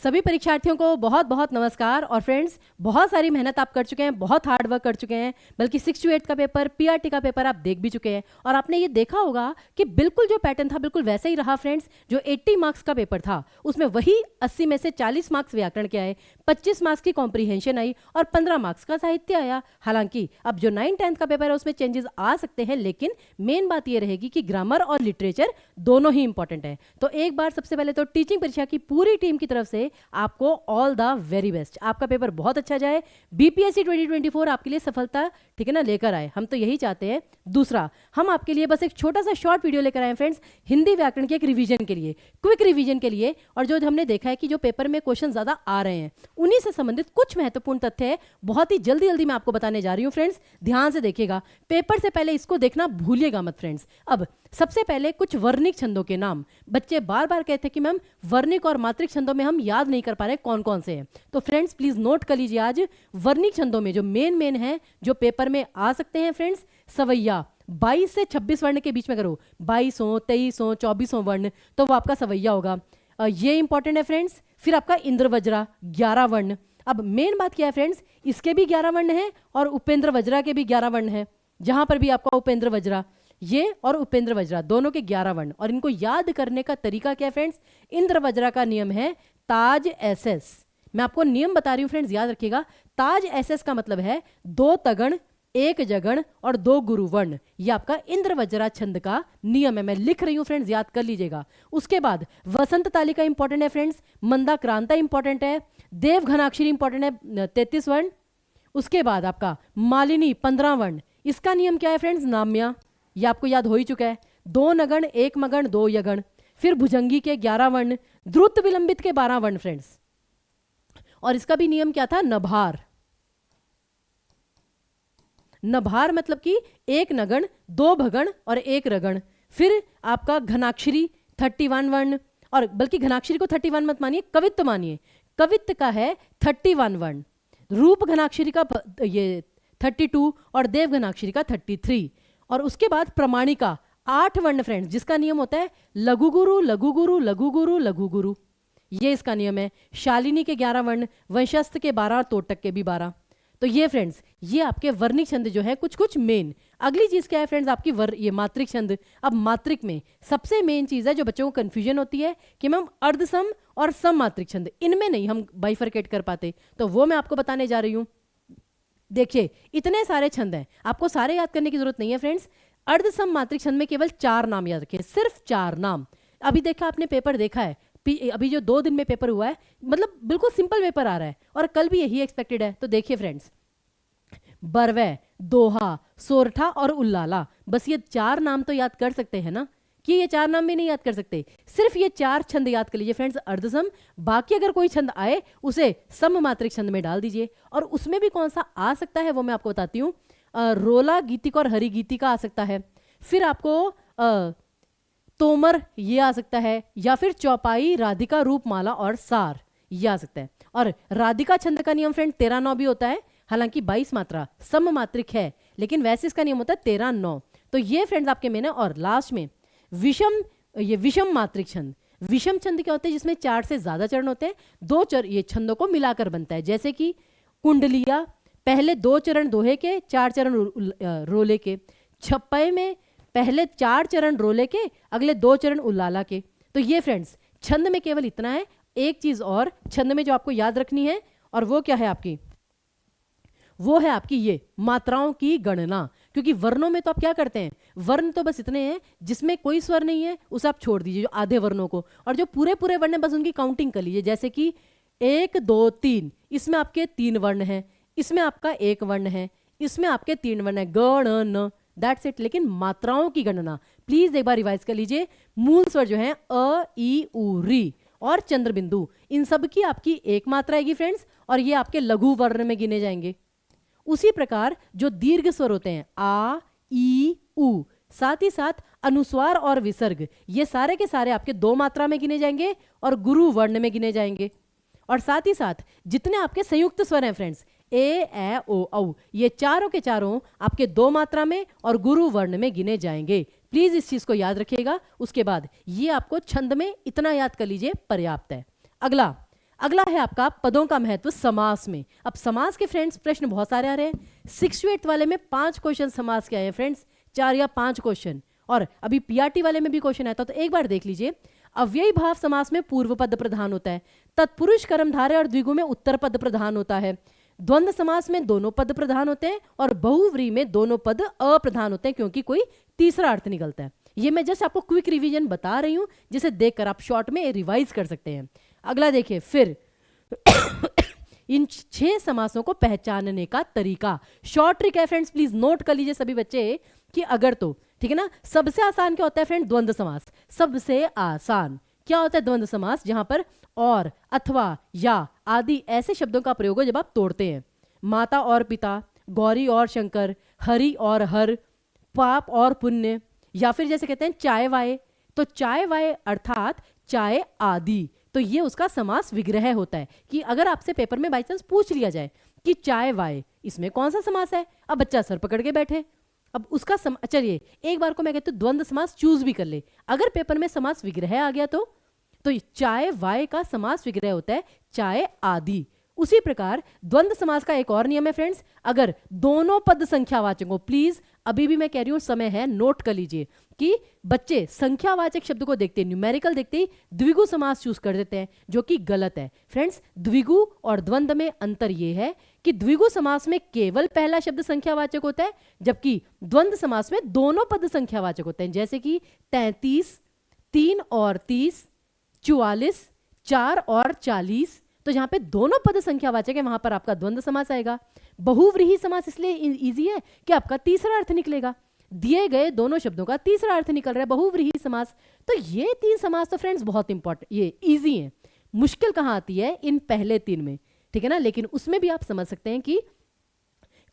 सभी परीक्षार्थियों को बहुत बहुत नमस्कार। और फ्रेंड्स, बहुत सारी मेहनत आप कर चुके हैं, बहुत हार्ड वर्क कर चुके हैं, बल्कि 6 to 8 का पेपर, पीआरटी का पेपर आप देख भी चुके हैं। और आपने ये देखा होगा कि बिल्कुल जो पैटर्न था बिल्कुल वैसा ही रहा फ्रेंड्स। जो 80 मार्क्स का पेपर था उसमें वही 80 में से 40 मार्क्स व्याकरण के आए, 25 मार्क्स की कॉम्प्रीहेंशन आई और 15 मार्क्स का साहित्य आया। हालांकि अब जो 9-10 का पेपर है उसमें चेंजेस आ सकते हैं, लेकिन मेन बात ये रहेगी कि ग्रामर और लिटरेचर दोनों ही इंपॉर्टेंट है। तो एक बार सबसे पहले तो टीचिंग परीक्षा की पूरी टीम की तरफ से आपको ऑल द वेरी बेस्ट। आपका पेपर बहुत अच्छा जाए, बीपीएससी 2024 आपके लिए सफलता, ठीक है ना, लेकर आए। हम तो यही चाहते हैं। दूसरा, हम आपके लिए बस एक छोटा सा शॉर्ट वीडियो लेकर आए फ्रेंड्स, हिंदी व्याकरण के एक रिवीजन के लिए, क्विक रिवीजन के लिए। और जो हमने देखा है कि जो पेपर में क्वेश्चन ज्यादा आ रहे हैं उन्हीं से संबंधित कुछ महत्वपूर्ण तथ्य है, बहुत ही जल्दी जल्दी मैं आपको बताने जा रही हूँ फ्रेंड्स। ध्यान से देखिएगा, पेपर से पहले इसको देखना भूलिएगा मत फ्रेंड्स। अब सबसे पहले कुछ वर्णिक छंदों के नाम। बच्चे बार बार कहते हैं कि मैम वर्णिक और मात्रिक छंदों में हम याद नहीं कर पा रहे कौन कौन से हैं। तो फ्रेंड्स प्लीज नोट कर लीजिए, आज वर्णिक छंदों में जो मेन है जो पेपर में आ सकते हैं फ्रेंड्स, सवैया 22 से 26 वर्ण के बीच में करो, 2200, 2300, 2400 वर्ण, तो वो आपका सवैया होगा। ये इंपॉर्टेंट है फ्रेंड्स। फिर आपका इंद्र वज्रा 11 वर्ण। अब मेन बात क्या है फ्रेंड्स, इसके भी 11 वर्ण है और उपेंद्र वज्रा के भी 11 वर्ण है। जहां पर भी आपका उपेंद्र वज्रा, ये और उपेंद्र वज्रा दोनों के 11 वर्ण। और इनको याद करने का तरीका क्या है फ्रेंड्स, इंद्र वज्रा का नियम है ताज एसएस। मैं आपको नियम बता रही हूं फ्रेंड्स, याद रखिएगा। ताज एसएस का मतलब है 2 तगण, 1 जगण और 2 गुरुवर्ण। ये आपका इंद्र वज्रा छंद का नियम है। मैं लिख रही हूं फ्रेंड्स, याद कर लीजिएगा। उसके बाद वसंत तालिका इंपॉर्टेंट है फ्रेंड्स, मंदा क्रांता इंपॉर्टेंट है, देव घनाक्षरी इंपॉर्टेंट है 33 वर्ण। उसके बाद आपका मालिनी 15 वर्ण। इसका नियम क्या है फ्रेंड्स, नाम्या, ये आपको याद हो ही चुका है, 2 नगण, 1 मगण, 2 यगण। फिर भुजंगी के 11 वर्ण, द्रुत विलंबित के 12 वर्ण फ्रेंड्स। और इसका भी नियम क्या था, नभार। नभार मतलब कि 1 नगण, 2 भगण और 1 रगण। फिर आपका घनाक्षरी 31 वर्ण, और बल्कि घनाक्षरी को 31 मत मानिए, कवित्त मानिए। कवित्त का है 31 वर्ण। रूप घनाक्षरी का ये 32 और देव घनाक्षरी का 33। और उसके बाद प्रमाणिका 8 वर्ण फ्रेंड्स, जिसका नियम होता है लघु गुरु, लघु गुरु, लघु गुरु, लघु गुरु। ये इसका नियम है। शालिनी के 11 वर्ण, वंशस्थ के 12 और तोटक के भी 12। तो ये फ्रेंड्स, ये आपके वर्णिक छंद जो है कुछ मेन। अगली चीज क्या है फ्रेंड्स, आपकी ये मात्रिक छंद। अब मात्रिक में सबसे मेन चीज है जो बच्चों को कंफ्यूजन होती है कि मैम अर्धसम और सम मात्रिक छंद, इनमें नहीं हम बाइफरकेट कर पाते, तो वो मैं आपको बताने जा रही हूं। देखिए, इतने सारे छंद हैं, आपको सारे याद करने की जरूरत नहीं है फ्रेंड्स। अर्धसम मात्रिक छंद में केवल 4 नाम याद रखिए, सिर्फ 4 नाम। अभी देखा आपने, पेपर देखा है, अभी जो 2 दिन में पेपर हुआ है, मतलब बिल्कुल सिंपल पेपर आ रहा है और कल भी यही एक्सपेक्टेड है। तो देखिए फ्रेंड्स, बरवै, दोहा, सोरठा और उल्लाला, बस ये 4 नाम तो याद कर सकते हैं ना, कि ये 4 नाम भी नहीं याद कर सकते, सिर्फ ये 4 छंद याद कर लीजिए फ्रेंड्स, अर्धसम। बाकी अगर कोई छंद आए उसे सम मात्रिक छंद में डाल दीजिए। और उसमें भी कौन सा आ सकता है वो मैं आपको बताती हूँ। रोला गीतिका और हरि गीतिका आ सकता है। फिर आपको तोमर ये आ सकता है, या फिर चौपाई, राधिका, रूपमाला और सार ये आ सकता है। और राधिका छंद का नियम फ्रेंड 13-9 भी होता है, हालांकि 22 मात्रा सम मात्रिक है, लेकिन वैसे इसका नियम होता है 13-9। तो ये फ्रेंड्स आपके मेन है। और लास्ट में विषम, ये विषम मात्रिक छंद। विषम छंद क्या होते हैं, जिसमें 4 से ज्यादा चरण होते हैं, 2 चरण ये छंदों को मिलाकर बनता है। जैसे कि कुंडलिया, पहले 2 चरण दोहे के, 4 चरण रोले के। छप्पय में पहले 4 चरण रोले के, अगले 2 चरण उल्लाला के। तो ये फ्रेंड्स छंद में केवल इतना है। एक चीज और छंद में जो आपको याद रखनी है, और वो क्या है आपकी, वो है आपकी ये मात्राओं की गणना। क्योंकि वर्णों में तो आप क्या करते हैं, वर्ण तो बस इतने हैं जिसमें कोई स्वर नहीं है उसे आप छोड़ दीजिए, जो आधे वर्णों को, और जो पूरे वर्ण है बस उनकी काउंटिंग कर लीजिए। जैसे कि 1, 2, 3, इसमें आपके 3 वर्ण हैं, इसमें आपका 1 वर्ण है, इसमें आपके 3 वर्ण है, ग, ण, न, दैट्स इट। लेकिन मात्राओं की गणना प्लीज एक बार रिवाइज कर लीजिए। मूल स्वर जो है अ, ई, उ, री और चंद्र बिंदु, इन सब की आपकी 1 मात्रा आएगी फ्रेंड्स, और ये आपके लघु वर्ण में गिने जाएंगे। उसी प्रकार जो दीर्घ स्वर होते हैं आ, ई, उ, साथ ही साथ अनुस्वार और विसर्ग, ये सारे के सारे आपके 2 मात्रा में गिने जाएंगे और गुरु वर्ण में गिने जाएंगे। और साथ ही साथ जितने आपके संयुक्त स्वर हैं फ्रेंड्स, ए, ए, ओ, औ, ये चारों के चारों आपके 2 मात्रा में और गुरु वर्ण में गिने जाएंगे। प्लीज इस चीज को याद रखिएगा। उसके बाद ये आपको छंद में इतना याद कर लीजिए, पर्याप्त है। अगला अगला है आपका पदों का महत्व समास में। अब समास के फ्रेंड्स प्रश्न बहुत सारे आ रहे हैं। 6 to 8 वाले में 5 क्वेश्चन समास के आए हैं फ्रेंड्स, 4 या 5 क्वेश्चन, और अभी पीआरटी वाले में भी क्वेश्चन आया था, तो एक बार देख लीजिए। अव्ययी भाव समास में पूर्व पद प्रधान होता है, तत्पुरुष कर्मधारय और द्विगु में उत्तर पद प्रधान होता है, द्वंद्व समास में दोनों पद प्रधान होते हैं, और बहुव्रीहि में दोनों पद अप्रधान होते हैं क्योंकि कोई तीसरा अर्थ निकलता है। ये मैं जस्ट आपको क्विक रिवीजन बता रही हूं, जिसे देखकर आप शॉर्ट में रिवाइज कर सकते हैं। अगला देखिए फिर इन 6 समासों को पहचानने का तरीका, शॉर्ट ट्रिक है फ्रेंड्स, प्लीज नोट कर लीजिए सभी बच्चे कि अगर तो ठीक है ना। सबसे आसान क्या होता है फ्रेंड? द्वंद्व समास। सबसे आसान क्या होता है? द्वंद्व समास, जहां पर और, अथवा, या आदि ऐसे शब्दों का प्रयोग हो जब आप तोड़ते हैं। माता और पिता, गौरी और शंकर, हरि और हर, पाप और पुण्य, या फिर जैसे कहते हैं चाय वाय, तो चाय वाय अर्थात चाय आदि, तो ये उसका समास विग्रह होता है। कि अगर आपसे पेपर में बाई चांस पूछ लिया जाए कि चाय वाय, इसमें कौन सा समास है, अब बच्चा सर पकड़ के बैठे, अब उसका चलिए एक बार को मैं कहती हूँ द्वंद्व समास चूज भी कर ले। अगर पेपर में समास विग्रह आ गया तो चाय वाय का समास विग्रह होता है चाय आदि। उसी प्रकार द्वंद्व समास का एक और नियम है फ्रेंड्स, अगर दोनों पद संख्यावाचक हो, प्लीज अभी भी मैं कह रही हूं समय है, नोट कर लीजिए कि बच्चे संख्यावाचक शब्द को देखते, न्यूमेरिकल देखते ही द्विगु समास चूज कर देते हैं, जो कि गलत है फ्रेंड्स। द्विगु और द्वंद्व में अंतर यह है कि द्विगु समास में केवल पहला शब्द संख्यावाचक होता है, जबकि द्वंद्व समास में दोनों पद संख्यावाचक होते हैं, जैसे कि 33, 3 और 30, 44, 4 और 40। तो जहां पे दोनों पद संख्यावाचक है वहां पर आपका द्वंद्व समास आएगा। बहुव्रीहि समास इसलिए इजी है कि आपका तीसरा अर्थ निकलेगा, दिए गए दोनों शब्दों का तीसरा अर्थ निकल रहा है, बहुव्रीहि समास। तो ये 3 समास तो फ्रेंड्स बहुत इंपॉर्टेंट, ये इजी है। मुश्किल कहां आती है? इन पहले 3 में, ठीक है ना। लेकिन उसमें भी आप समझ सकते हैं कि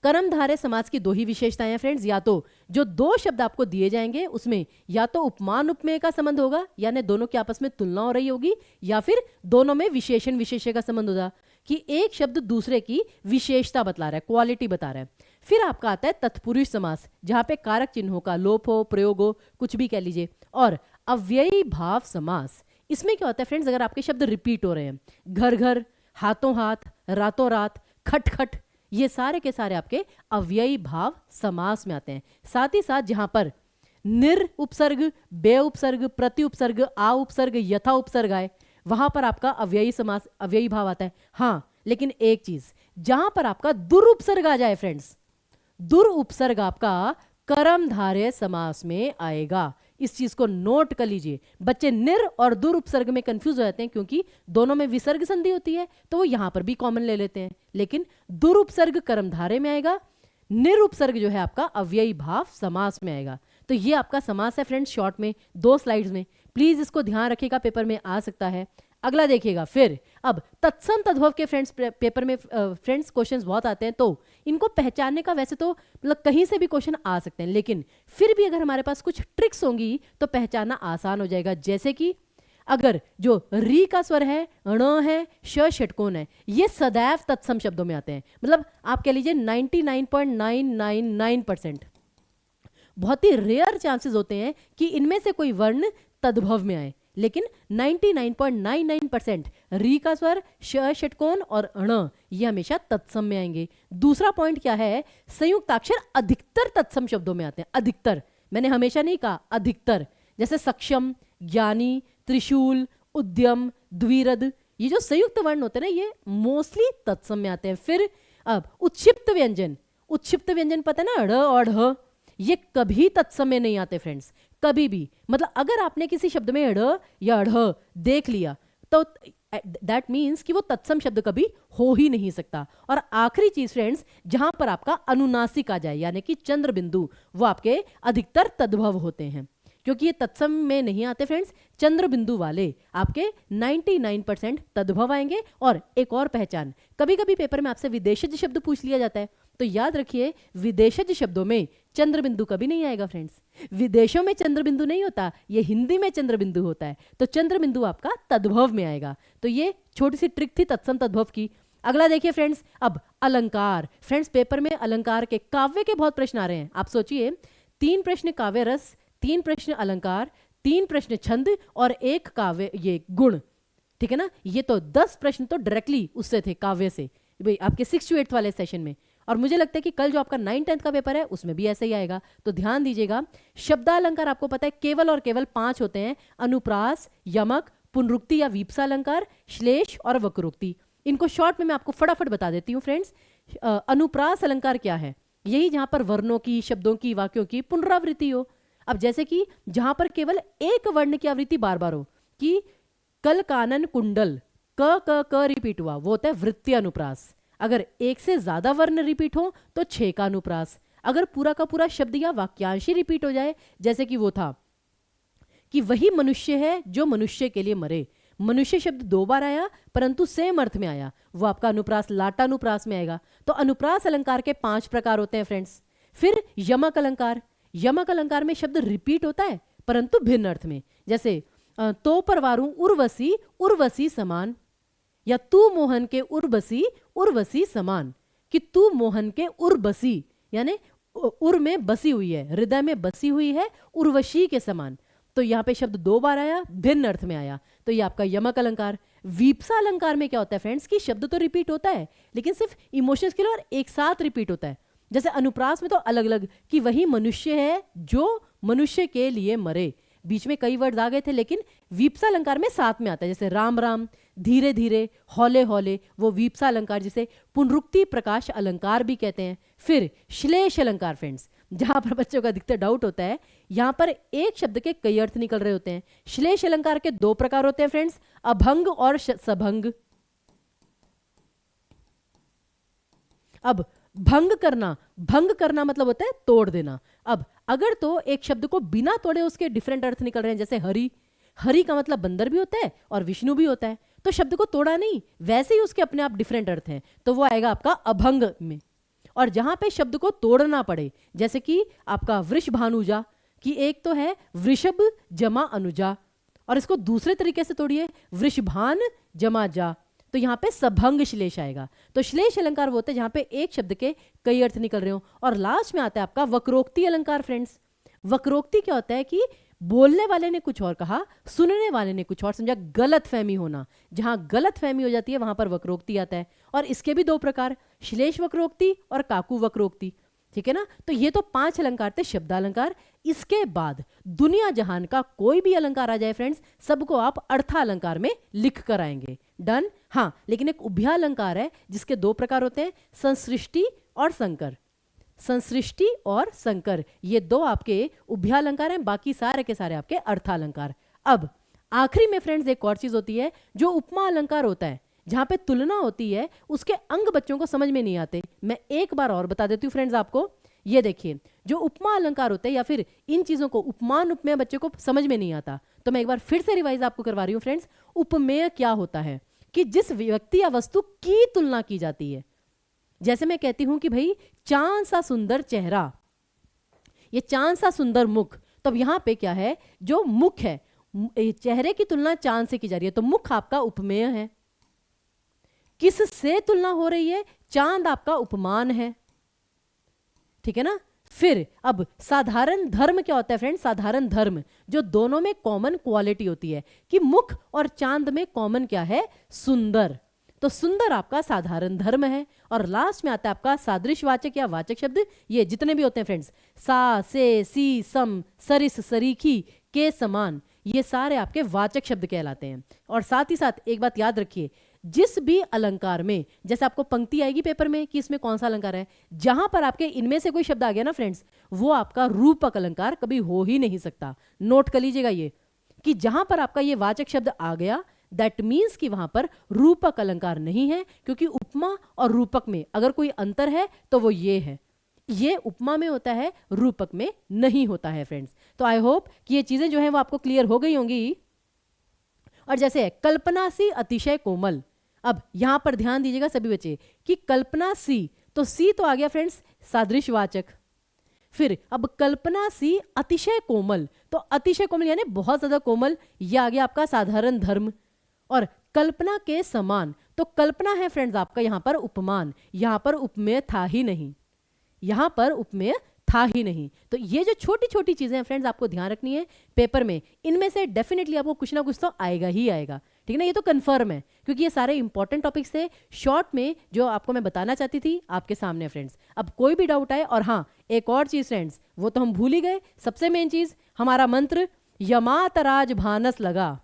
कर्मधारय समास की 2 ही विशेषताएं हैं फ्रेंड्स, या तो जो 2 शब्द आपको दिए जाएंगे उसमें या तो उपमान उपमेय का संबंध होगा, यानी दोनों की आपस में तुलना हो रही होगी, या फिर दोनों में विशेषण विशेष्य का संबंध होगा कि एक शब्द दूसरे की विशेषता बतला रहा है, क्वालिटी बता रहा है। फिर आपका आता है तत्पुरुष समास, जहां पे कारक चिन्हों का लोप हो, प्रयोग हो, कुछ भी कह लीजिए। और अव्ययी भाव समास, इसमें क्या होता है फ्रेंड्स, अगर आपके शब्द रिपीट हो रहे हैं, घर घर, हाथों हाथ, रातों रात, खट खट, ये सारे के सारे आपके अव्ययी भाव समास में आते हैं। साथ ही साथ जहां पर निर उपसर्ग, बे उपसर्ग, प्रति उपसर्ग, आ उपसर्ग, यथा उपसर्ग आए, वहां पर आपका अव्ययी समास, अव्ययी भाव आता है। हां, लेकिन एक चीज, जहां पर आपका दुरुपसर्ग आ जाए फ्रेंड्स, दुरुपसर्ग आपका कर्मधारय समास में आएगा। इस चीज को नोट कर लीजिए। बच्चे निर और दुरुपसर्ग में कंफ्यूज हो जाते हैं क्योंकि दोनों में विसर्ग संधि होती है, तो वो यहां पर भी कॉमन ले लेते हैं, लेकिन दुरुपसर्ग कर्मधारय में आएगा, निरुपसर्ग जो है आपका अव्ययी भाव समास में आएगा। तो ये आपका समास है फ्रेंड्स, शॉर्ट में 2 स्लाइड्स में, प्लीज इसको ध्यान रखिएगा, पेपर में आ सकता है। अगला देखिएगा फिर, अब तत्सम तद्भव के फ्रेंड्स पेपर में फ्रेंड्स क्वेश्चंस बहुत आते हैं, तो इनको पहचानने का वैसे तो मतलब कहीं से भी क्वेश्चन आ सकते हैं, लेकिन फिर भी अगर हमारे पास कुछ ट्रिक्स होंगी तो पहचानना आसान हो जाएगा। जैसे कि अगर जो री का स्वर है, ण है, श षटकोण है, ये सदैव तत्सम शब्दों में आते हैं। मतलब आप कह लीजिए 99.999%, बहुत ही रेयर चांसेस होते हैं कि इनमें से कोई वर्ण तद्भव में आए, लेकिन 99.99% री का स्वर, श षटकोण और अण ये हमेशा तत्सम में आएंगे। दूसरा पॉइंट क्या है, संयुक्ताक्षर अधिकतर तत्सम शब्दों में आते हैं। अधिकतर, मैंने हमेशा नहीं कहा, अधिकतर। जैसे सक्षम, ज्ञानी, त्रिशूल, उद्यम, द्विरद, ये जो संयुक्त वर्ण होते हैं ना, ये मोस्टली तत्सम में आते हैं। फिर अब उत्क्षिप्त व्यंजन, उत्क्षिप्त व्यंजन पता है ना, ढ़ और ढ, ये कभी तत्सम में नहीं आते फ्रेंड्स, कभी भी। मतलब अगर आपने किसी शब्द में ढ़ या ढ़ देख लिया तो दैट मीन्स कि वो तत्सम शब्द कभी हो ही नहीं सकता। और आखिरी चीज फ्रेंड्स, जहां पर आपका अनुनासिक आ जाए, यानी कि चंद्र बिंदु, वो आपके अधिकतर तद्भव होते हैं, क्योंकि ये तत्सम में नहीं आते फ्रेंड्स। चंद्र बिंदु वाले आपके 99% तद्भव आएंगे। और एक और पहचान, कभी कभी पेपर में आपसे विदेशज शब्द पूछ लिया जाता है, तो याद रखिए विदेशज शब्दों में चंद्र बिंदु कभी नहीं आएगा फ्रेंड्स। विदेशों में चंद्र बिंदु नहीं होता, ये हिंदी में चंद्र बिंदु होता है, तो चंद्र बिंदु आपका तद्भव में आएगा। तो ये छोटी सी ट्रिक थी तत्सम तद्भव की। अगला देखिए फ्रेंड्स, अब अलंकार। फ्रेंड्स पेपर में अलंकार के, काव्य के बहुत प्रश्न आ रहे हैं। आप सोचिए, 3 प्रश्न काव्य रस, 3 प्रश्न अलंकार, 3 प्रश्न छंद और 1 काव्य ये गुण। ठीक है ना। ये तो 10 प्रश्न तो डायरेक्टली उससे थे, काव्य से, भाई आपके 6 to 8 वाले सेशन में। और मुझे लगता है कि कल जो आपका 9-10 का पेपर है उसमें भी ऐसे ही आएगा, तो ध्यान दीजिएगा। शब्दालंकार आपको पता है केवल और केवल 5 होते हैं, अनुप्रास, यमक, पुनरुक्ति या वीप्सा अलंकार, श्लेष और वक्रोक्ति। इनको शॉर्ट में मैं आपको फटाफट बता देती हूँ फ्रेंड्स। अनुप्रास अलंकार क्या है? यही जहां पर वर्णों की, शब्दों की, वाक्यों की पुनरावृत्ति हो। अब जैसे कि जहां पर केवल एक वर्ण की आवृत्ति बार बार हो, कि कल कानन कुंडल, क क क रिपीट हुआ, वो होता है वृत्तीय अनुप्रास। अगर एक से ज्यादा वर्ण रिपीट हो तो 6 का अनुप्रास। अगर पूरा का पूरा शब्द या वाक्यांश ही रिपीट हो जाए, जैसे कि वो था कि वही मनुष्य है जो मनुष्य के लिए मरे, मनुष्य शब्द 2 बार आया परंतु सेम अर्थ में आया, वो आपका अनुप्रास लाटानुप्रास में आएगा। तो अनुप्रास अलंकार के 5 प्रकार होते हैं फ्रेंड्स। फिर यमक अलंकार, यमक अलंकार में शब्द रिपीट होता है परंतु भिन्न अर्थ में, जैसे तो परवारू उर्वशी, उर्वशी समान, या तू मोहन के उर्वशी, उर्वशी समान, कि तू मोहन के उर्वशी, यानी उर में बसी हुई है, हृदय में बसी हुई है, उर्वशी के समान। तो यहां पे शब्द 2 बार आया, भिन्न अर्थ में आया, तो ये आपका यमक अलंकार। वीप्सा अलंकार में क्या होता है फ्रेंड्स, कि शब्द तो रिपीट होता है लेकिन सिर्फ इमोशंस के लिए और एक साथ रिपीट होता है। जैसे अनुप्रास में तो अलग अलग, कि वही मनुष्य है जो मनुष्य के लिए मरे, बीच में कई वर्ड आ गए थे, लेकिन वीप्सा अलंकार में साथ में आता है, जैसे राम राम, धीरे धीरे, हौले हौले, वो वीप्सा अलंकार, जिसे पुनरुक्ति प्रकाश अलंकार भी कहते हैं। फिर श्लेष अलंकार फ्रेंड्स, जहां पर बच्चों का अधिकतर डाउट होता है, यहां पर एक शब्द के कई अर्थ निकल रहे होते हैं। श्लेष अलंकार के 2 प्रकार होते हैं फ्रेंड्स, अभंग और सभंग। अब भंग करना, भंग करना मतलब होता है तोड़ देना। अब अगर तो एक शब्द को बिना तोड़े उसके डिफरेंट अर्थ निकल रहे हैं, जैसे हरि, हरि का मतलब बंदर भी होता है और विष्णु भी होता है, तो शब्द को तोड़ा नहीं, वैसे ही उसके अपने आप डिफरेंट अर्थ हैं, तो वो आएगा आपका अभंग में। और जहां पे शब्द को तोड़ना पड़े, जैसे कि आपका वृषभानुजा, कि एक तो है वृषभ जमा अनुजा, और इसको दूसरे तरीके से तोड़िए, वृषभान जमा जा, तो यहां पे सभंग श्लेष आएगा। तो श्लेष अलंकार वो होते हैं जहां पे एक शब्द के कई अर्थ निकल रहे हो। और लास्ट में आता है आपका वक्रोक्ति अलंकार फ्रेंड्स। वक्रोक्ति क्या होता है, कि बोलने वाले ने कुछ और कहा, सुनने वाले ने कुछ और समझा, गलत फहमी होना, जहां गलत फहमी हो जाती है वहां पर वक्रोक्ति आता है। और इसके भी 2 प्रकार, श्लेष वक्रोक्ति और काकु वक्रोक्ति, ठीक है ना। तो ये तो 5 अलंकार थे शब्दालंकार। इसके बाद दुनिया जहान का कोई भी अलंकार आ जाए फ्रेंड्स, सबको आप अर्थालंकार में लिख कर आएंगे, डन। हाँ, लेकिन एक उभयालंकार है जिसके 2 प्रकार होते हैं, संसृष्टि और संकर। संसृष्टि और संकर, ये 2 आपके उभयालंकार हैं, बाकी सारे के सारे आपके अर्थालंकार। अब आखिरी में फ्रेंड्स एक और चीज होती है जो उपमा अलंकार होता है, जहां पे तुलना होती है, उसके अंग बच्चों को समझ में नहीं आते। मैं एक बार और बता देती हूँ फ्रेंड्स आपको, ये देखिए, जो उपमा अलंकार होते हैं या फिर इन चीजों को उपमान उपमेय बच्चों को समझ में नहीं आता, तो मैं एक बार फिर से रिवाइज आपको करवा रही हूँ फ्रेंड्स। उपमेय क्या होता है, कि जिस व्यक्ति या वस्तु की तुलना की जाती है। जैसे मैं कहती हूं कि भाई चांद सा सुंदर चेहरा, ये चांद सा सुंदर मुख, तो अब यहां पे क्या है, जो मुख है, चेहरे की तुलना चांद से की जा रही है, तो मुख आपका उपमेय है। किससे तुलना हो रही है, चांद आपका उपमान है, ठीक है ना। फिर अब साधारण धर्म क्या होता है फ्रेंड, साधारण धर्म जो दोनों में कॉमन क्वालिटी होती है, कि मुख और चांद में कॉमन क्या है, सुंदर, तो सुंदर आपका साधारण धर्म है। और लास्ट में आता है आपका सादृश्यवाचक या वाचक शब्द, ये जितने भी होते हैं फ्रेंड्स, सा, से, सी, सम, सरिस, सरीखी, के समान, ये सारे आपके वाचक शब्द कहलाते हैं। और साथ ही साथ एक बात याद रखिए, जिस भी अलंकार में, जैसे आपको पंक्ति आएगी पेपर में कि इसमें कौन सा अलंकार है, जहां पर आपके इनमें से कोई शब्द आ गया ना फ्रेंड्स, वो आपका रूपक अलंकार कभी हो ही नहीं सकता। नोट कर लीजिएगा ये, कि जहां पर आपका ये वाचक शब्द आ गया, दैट मीन्स कि वहां पर रूपक अलंकार नहीं है, क्योंकि उपमा और रूपक में अगर कोई अंतर है तो वो ये है, ये उपमा में होता है, रूपक में नहीं होता है फ्रेंड्स। तो आई होप कि ये चीजें जो है वो आपको क्लियर हो गई होंगी। और जैसे कल्पना सी अतिशय कोमल, अब यहां पर ध्यान दीजिएगा सभी बच्चे, कि कल्पना सी, तो सी तो आ गया फ्रेंड्स सादृश्यवाचक। फिर अब कल्पना सी अतिशय कोमल, तो अतिशय कोमल यानी बहुत ज्यादा कोमल, यह आ गया आपका साधारण धर्म। और कल्पना के समान, तो कल्पना है फ्रेंड्स आपका यहां पर उपमान, यहां पर उपमेय था ही नहीं, यहां पर उपमेय था ही नहीं। तो ये जो छोटी छोटी चीजें हैं फ्रेंड्स आपको ध्यान रखनी है पेपर में, इनमें से डेफिनेटली आपको कुछ ना कुछ तो आएगा ही आएगा, ठीक है ना, ये तो कंफर्म है क्योंकि ये सारे इंपॉर्टेंट टॉपिक्स थे शॉर्ट में जो आपको मैं बताना चाहती थी आपके सामने फ्रेंड्स। अब कोई भी डाउट आए, और हाँ एक और चीज फ्रेंड्स, वो तो हम भूल ही गए, सबसे मेन चीज हमारा मंत्र यमातराज भानस लगा,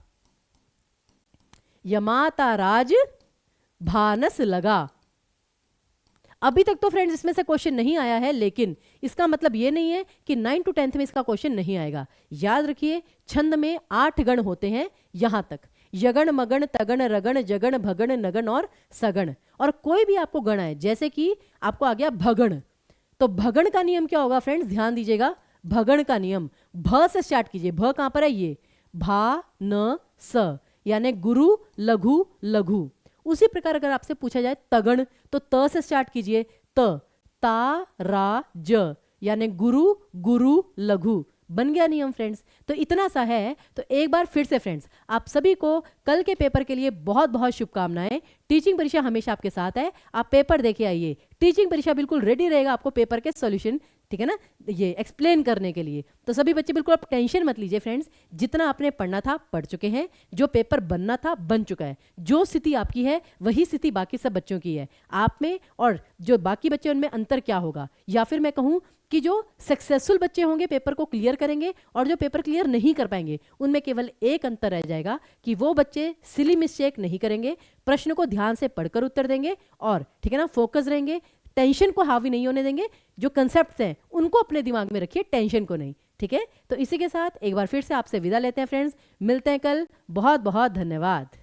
यमाताराज भानस लगा। अभी तक तो फ्रेंड्स इसमें से क्वेश्चन नहीं आया है, लेकिन इसका मतलब ये नहीं है कि 9 to 10th में इसका क्वेश्चन नहीं आएगा। याद रखिए छंद में 8 गण होते हैं यहां तक, यगण मगण तगण रगण जगण भगण नगण और सगण। और कोई भी आपको गण आए, जैसे कि आपको आ गया भगण, तो भगण का नियम क्या होगा फ्रेंड्स, ध्यान दीजिएगा। भगण का नियम भ से स्टार्ट कीजिए, भ कहां पर है, ये भा न स, यानी गुरु लघु लघु। उसी प्रकार अगर आपसे पूछा जाए तगण, तो त से स्टार्ट कीजिए, त ता रा ज, यानी गुरु गुरु लघु। बन गया नियम फ्रेंड्स। तो इतना सा है। तो एक बार फिर से फ्रेंड्स आप सभी को कल के पेपर के लिए बहुत बहुत शुभकामनाएं। टीचिंग परीक्षा हमेशा आपके साथ है, आप पेपर देके आइए। टीचिंग परीक्षा बिल्कुल रेडी रहेगा आपको पेपर के सॉल्यूशन, ठीक है ना, ये एक्सप्लेन करने के लिए। तो सभी बच्चे बिल्कुल आप टेंशन मत लीजिए फ्रेंड्स, जितना आपने पढ़ना था पढ़ चुके हैं, जो पेपर बनना था बन चुका है। जो स्थिति आपकी है वही स्थिति बाकी सब बच्चों की है। आप में और जो बाकी बच्चे उनमें अंतर क्या होगा, या फिर मैं कहूं कि जो सक्सेसफुल बच्चे होंगे पेपर को क्लियर करेंगे और जो पेपर क्लियर नहीं कर पाएंगे, उनमें केवल एक अंतर रह जाएगा कि वो बच्चे सिली मिस्टेक नहीं करेंगे, प्रश्न को ध्यान से पढ़कर उत्तर देंगे और ठीक है ना फोकस रहेंगे, टेंशन को हावी नहीं होने देंगे। जो कंसेप्ट्स हैं उनको अपने दिमाग में रखिए, टेंशन को नहीं, ठीक है। तो इसी के साथ एक बार फिर से आपसे विदा लेते हैं फ्रेंड्स, मिलते हैं कल। बहुत बहुत धन्यवाद।